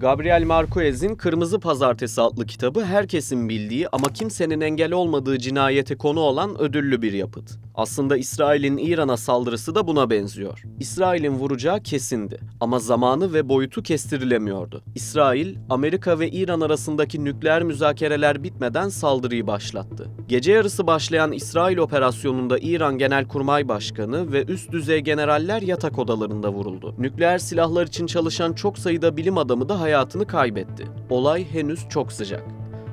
Gabriel Marquez'in Kırmızı Pazartesi adlı kitabı herkesin bildiği ama kimsenin engel olmadığı cinayete konu olan ödüllü bir yapıt. Aslında İsrail'in İran'a saldırısı da buna benziyor. İsrail'in vuracağı kesindi ama zamanı ve boyutu kestirilemiyordu. İsrail, Amerika ve İran arasındaki nükleer müzakereler bitmeden saldırıyı başlattı. Gece yarısı başlayan İsrail operasyonunda İran Genelkurmay Başkanı ve üst düzey generaller yatak odalarında vuruldu. Nükleer silahlar için çalışan çok sayıda bilim adamı da hayatını kaybetti. Olay henüz çok sıcak.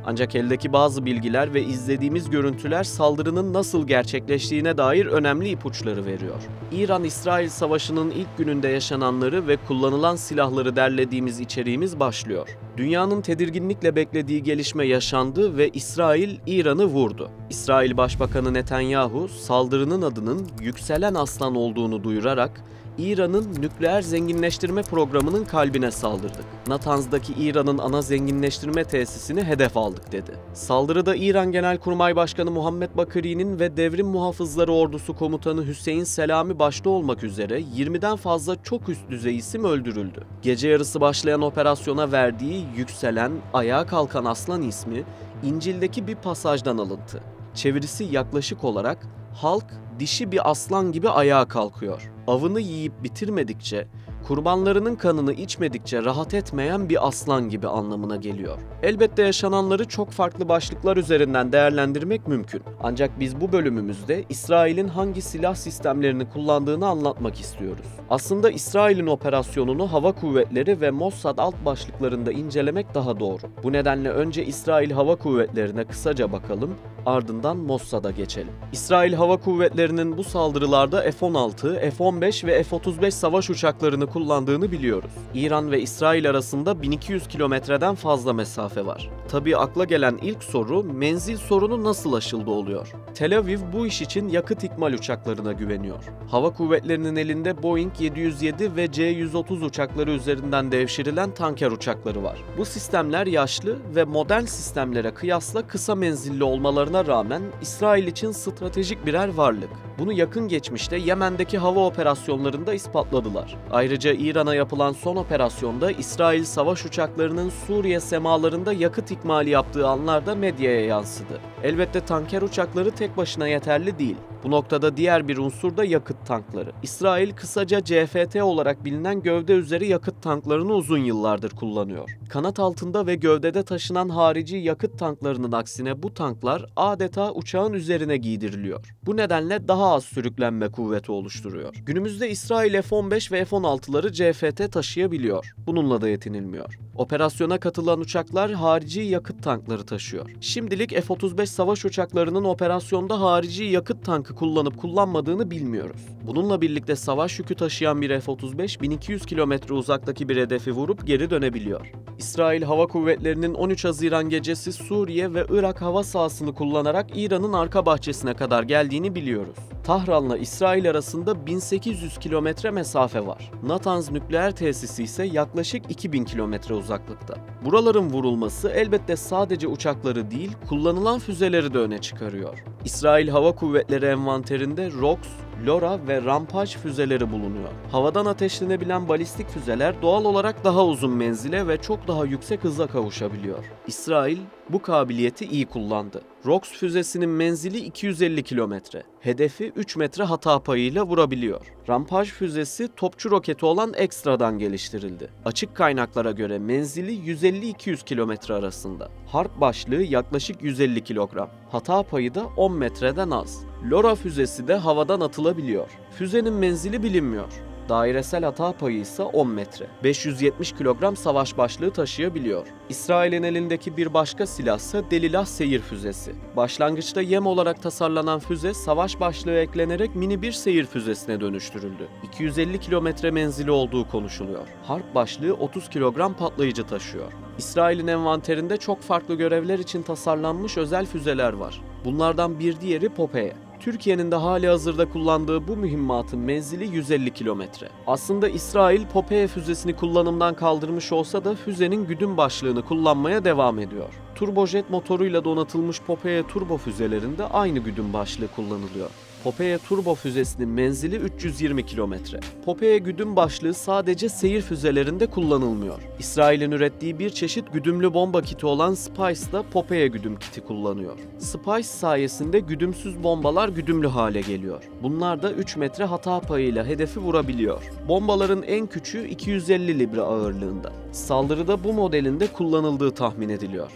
Ancak eldeki bazı bilgiler ve izlediğimiz görüntüler saldırının nasıl gerçekleştiğine dair önemli ipuçları veriyor. İran-İsrail Savaşı'nın ilk gününde yaşananları ve kullanılan silahları derlediğimiz içeriğimiz başlıyor. Dünyanın tedirginlikle beklediği gelişme yaşandı ve İsrail, İran'ı vurdu. İsrail Başbakanı Netanyahu, saldırının adının Yükselen Aslan olduğunu duyurarak, İran'ın nükleer zenginleştirme programının kalbine saldırdık. Natanz'daki İran'ın ana zenginleştirme tesisini hedef aldık dedi. Saldırıda İran Genelkurmay Başkanı Muhammed Bakiri'nin ve Devrim Muhafızları Ordusu Komutanı Hüseyin Selami başta olmak üzere 20'den fazla çok üst düzey isim öldürüldü. Gece yarısı başlayan operasyona verdiği Yükselen, Ayağa Kalkan Aslan ismi İncil'deki bir pasajdan alıntı. Çevirisi yaklaşık olarak halk dişi bir aslan gibi ayağa kalkıyor. Avını yiyip bitirmedikçe, kurbanlarının kanını içmedikçe rahat etmeyen bir aslan gibi anlamına geliyor. Elbette yaşananları çok farklı başlıklar üzerinden değerlendirmek mümkün. Ancak biz bu bölümümüzde İsrail'in hangi silah sistemlerini kullandığını anlatmak istiyoruz. Aslında İsrail'in operasyonunu hava kuvvetleri ve Mossad alt başlıklarında incelemek daha doğru. Bu nedenle önce İsrail Hava Kuvvetleri'ne kısaca bakalım, ardından Mossad'a geçelim. İsrail Hava Kuvvetleri'nin bu saldırılarda F-16, F-15 ve F-35 savaş uçaklarını kullandığını biliyoruz. İran ve İsrail arasında 1200 kilometreden fazla mesafe var. Tabii akla gelen ilk soru, menzil sorunu nasıl aşıldı oluyor? Tel Aviv bu iş için yakıt ikmal uçaklarına güveniyor. Hava Kuvvetleri'nin elinde Boeing 707 ve C-130 uçakları üzerinden devşirilen tanker uçakları var. Bu sistemler yaşlı ve modern sistemlere kıyasla kısa menzilli olmalarına rağmen İsrail için stratejik birer varlık. Bunu yakın geçmişte Yemen'deki hava operasyonlarında ispatladılar. Ayrıca İran'a yapılan son operasyonda İsrail savaş uçaklarının Suriye semalarında yakıt ikmali yaptığı anlar da medyaya yansıdı. Elbette tanker uçakları tek başına yeterli değil. Bu noktada diğer bir unsur da yakıt tankları. İsrail kısaca CFT olarak bilinen gövde üzeri yakıt tanklarını uzun yıllardır kullanıyor. Kanat altında ve gövdede taşınan harici yakıt tanklarının aksine bu tanklar adeta uçağın üzerine giydiriliyor. Bu nedenle daha az sürüklenme kuvveti oluşturuyor. Günümüzde İsrail F-15 ve F-16'ları CFT taşıyabiliyor. Bununla da yetinilmiyor. Operasyona katılan uçaklar harici yakıt tankları taşıyor. Şimdilik F-35 savaş uçaklarının operasyonda harici yakıt tankı kullanıp kullanmadığını bilmiyoruz. Bununla birlikte savaş yükü taşıyan bir F-35 1200 kilometre uzaktaki bir hedefi vurup geri dönebiliyor. İsrail Hava Kuvvetleri'nin 13 Haziran gecesi Suriye ve Irak hava sahasını kullanarak İran'ın arka bahçesine kadar geldiğini biliyoruz. Tahran'la İsrail arasında 1800 kilometre mesafe var. Natanz nükleer tesisi ise yaklaşık 2000 kilometre uzaklıkta. Buraların vurulması elbette sadece uçakları değil, kullanılan füzeleri de öne çıkarıyor. İsrail Hava Kuvvetleri envanterinde Rox, LORA ve Rampage füzeleri bulunuyor. Havadan ateşlenebilen balistik füzeler doğal olarak daha uzun menzile ve çok daha yüksek hıza kavuşabiliyor. İsrail bu kabiliyeti iyi kullandı. Rox füzesinin menzili 250 kilometre. Hedefi 3 metre hata payıyla vurabiliyor. Rampage füzesi topçu roketi olan Extra'dan geliştirildi. Açık kaynaklara göre menzili 150-200 kilometre arasında. Harp başlığı yaklaşık 150 kilogram. Hata payı da 10 metreden az. LORA füzesi de havadan atılabiliyor. Füzenin menzili bilinmiyor. Dairesel hata payı ise 10 metre. 570 kilogram savaş başlığı taşıyabiliyor. İsrail'in elindeki bir başka silahsa Delilah seyir füzesi. Başlangıçta yem olarak tasarlanan füze savaş başlığı eklenerek mini bir seyir füzesine dönüştürüldü. 250 kilometre menzili olduğu konuşuluyor. Harp başlığı 30 kilogram patlayıcı taşıyor. İsrail'in envanterinde çok farklı görevler için tasarlanmış özel füzeler var. Bunlardan bir diğeri Popeye. Türkiye'nin de halihazırda kullandığı bu mühimmatın menzili 150 kilometre. Aslında İsrail Popeye füzesini kullanımdan kaldırmış olsa da füzenin güdüm başlığını kullanmaya devam ediyor. Turbojet motoruyla donatılmış Popeye turbo füzelerinde aynı güdüm başlığı kullanılıyor. Popeye turbo füzesinin menzili 320 kilometre. Popeye güdüm başlığı sadece seyir füzelerinde kullanılmıyor. İsrail'in ürettiği bir çeşit güdümlü bomba kiti olan Spice da Popeye güdüm kiti kullanıyor. Spice sayesinde güdümsüz bombalar güdümlü hale geliyor. Bunlar da 3 metre hata payıyla hedefi vurabiliyor. Bombaların en küçüğü 250 libre ağırlığında. Saldırıda bu modelinde kullanıldığı tahmin ediliyor.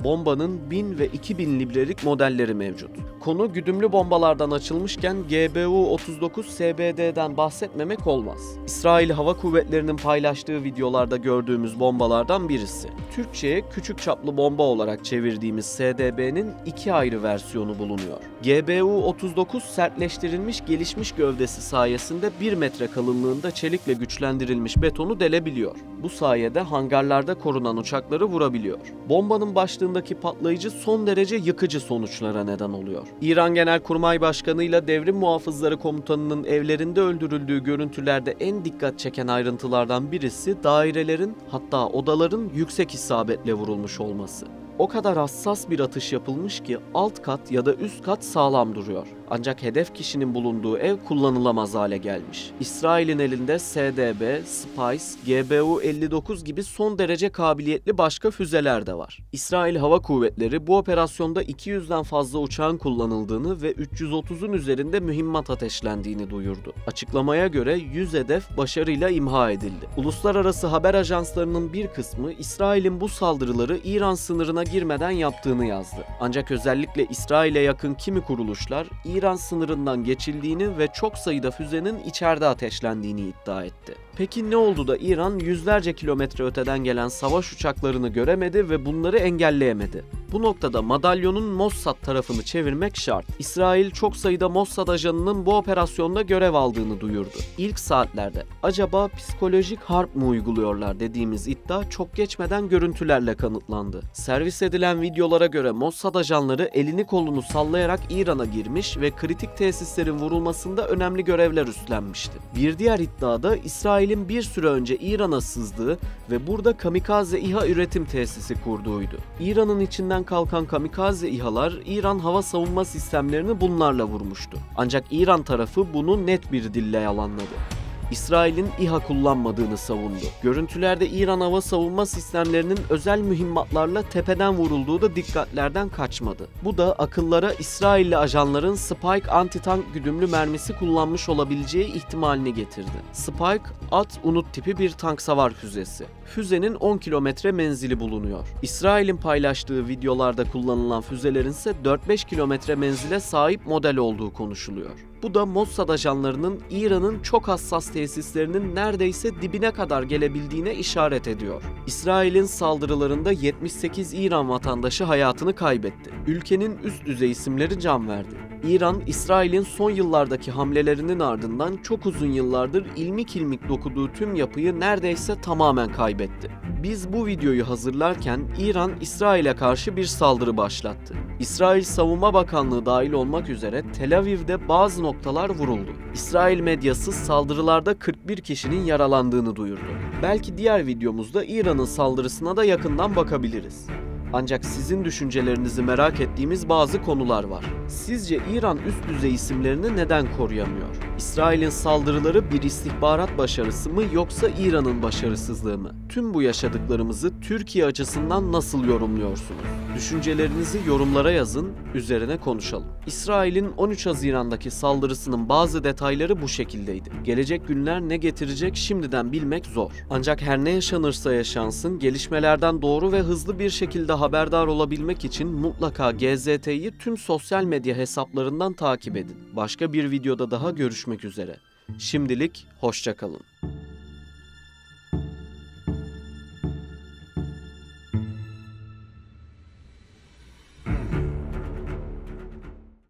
Bombanın 1000 ve 2000 librelik modelleri mevcut. Konu güdümlü bombalardan açılmışken GBU-39 SBD'den bahsetmemek olmaz. İsrail Hava Kuvvetleri'nin paylaştığı videolarda gördüğümüz bombalardan birisi. Türkçe'ye küçük çaplı bomba olarak çevirdiğimiz SDB'nin 2 ayrı versiyonu bulunuyor. GBU-39 sertleştirilmiş gelişmiş gövdesi sayesinde 1 metre kalınlığında çelikle güçlendirilmiş betonu delebiliyor. Bu sayede hangarlarda korunan uçakları vurabiliyor. Bombanın başlığındaki patlayıcı son derece yıkıcı sonuçlara neden oluyor. İran Genelkurmay Başkanı ile Devrim Muhafızları Komutanı'nın evlerinde öldürüldüğü görüntülerde en dikkat çeken ayrıntılardan birisi dairelerin, hatta odaların yüksek isabetle vurulmuş olması. O kadar hassas bir atış yapılmış ki alt kat ya da üst kat sağlam duruyor. Ancak hedef kişinin bulunduğu ev kullanılamaz hale gelmiş. İsrail'in elinde SDB, Spice, GBU-59 gibi son derece kabiliyetli başka füzeler de var. İsrail Hava Kuvvetleri bu operasyonda 200'den fazla uçağın kullanıldığını ve 330'un üzerinde mühimmat ateşlendiğini duyurdu. Açıklamaya göre 100 hedef başarıyla imha edildi. Uluslararası haber ajanslarının bir kısmı İsrail'in bu saldırıları İran sınırına girmeden yaptığını yazdı. Ancak özellikle İsrail'e yakın kimi kuruluşlar İran sınırından geçildiğini ve çok sayıda füzenin içeride ateşlendiğini iddia etti. Peki ne oldu da İran yüzlerce kilometre öteden gelen savaş uçaklarını göremedi ve bunları engelleyemedi? Bu noktada madalyonun Mossad tarafını çevirmek şart. İsrail çok sayıda Mossad ajanının bu operasyonda görev aldığını duyurdu. İlk saatlerde acaba psikolojik harp mı uyguluyorlar dediğimiz iddia çok geçmeden görüntülerle kanıtlandı. Servis edilen videolara göre Mossad ajanları elini kolunu sallayarak İran'a girmiş ve kritik tesislerin vurulmasında önemli görevler üstlenmişti. Bir diğer iddiada İsrail'in bir süre önce İran'a sızdığı ve burada kamikaze İHA üretim tesisi kurduğuydu. İran'ın içinden kalkan kamikaze İHA'lar İran hava savunma sistemlerini bunlarla vurmuştu. Ancak İran tarafı bunu net bir dille yalanladı. İsrail'in İHA kullanmadığını savundu. Görüntülerde İran hava savunma sistemlerinin özel mühimmatlarla tepeden vurulduğu da dikkatlerden kaçmadı. Bu da akıllara İsrailli ajanların Spike anti-tank güdümlü mermisi kullanmış olabileceği ihtimalini getirdi. Spike, at-unut tipi bir tank savar füzesi. Füzenin 10 kilometre menzili bulunuyor. İsrail'in paylaştığı videolarda kullanılan füzelerin ise 4-5 kilometre menzile sahip model olduğu konuşuluyor. Bu da Mossad ajanlarının İran'ın çok hassas tesislerinin neredeyse dibine kadar gelebildiğine işaret ediyor. İsrail'in saldırılarında 78 İran vatandaşı hayatını kaybetti. Ülkenin üst düzey isimleri can verdi. İran, İsrail'in son yıllardaki hamlelerinin ardından çok uzun yıllardır ilmik ilmik dokuduğu tüm yapıyı neredeyse tamamen kaybetti. Biz bu videoyu hazırlarken İran, İsrail'e karşı bir saldırı başlattı. İsrail Savunma Bakanlığı dahil olmak üzere Tel Aviv'de bazı noktalar vuruldu. İsrail medyası saldırılarda 41 kişinin yaralandığını duyurdu. Belki diğer videomuzda İran'ın saldırısına da yakından bakabiliriz. Ancak sizin düşüncelerinizi merak ettiğimiz bazı konular var. Sizce İran üst düzey isimlerini neden koruyamıyor? İsrail'in saldırıları bir istihbarat başarısı mı yoksa İran'ın başarısızlığı mı? Tüm bu yaşadıklarımızı Türkiye açısından nasıl yorumluyorsunuz? Düşüncelerinizi yorumlara yazın, üzerine konuşalım. İsrail'in 13 Haziran'daki saldırısının bazı detayları bu şekildeydi. Gelecek günler ne getirecek şimdiden bilmek zor. Ancak her ne yaşanırsa yaşansın, gelişmelerden doğru ve hızlı bir şekilde haberdar olabilmek için mutlaka GZT'yi tüm sosyal medya hesaplarından takip edin. Başka bir videoda daha görüşmek üzere. Şimdilik hoşça kalın.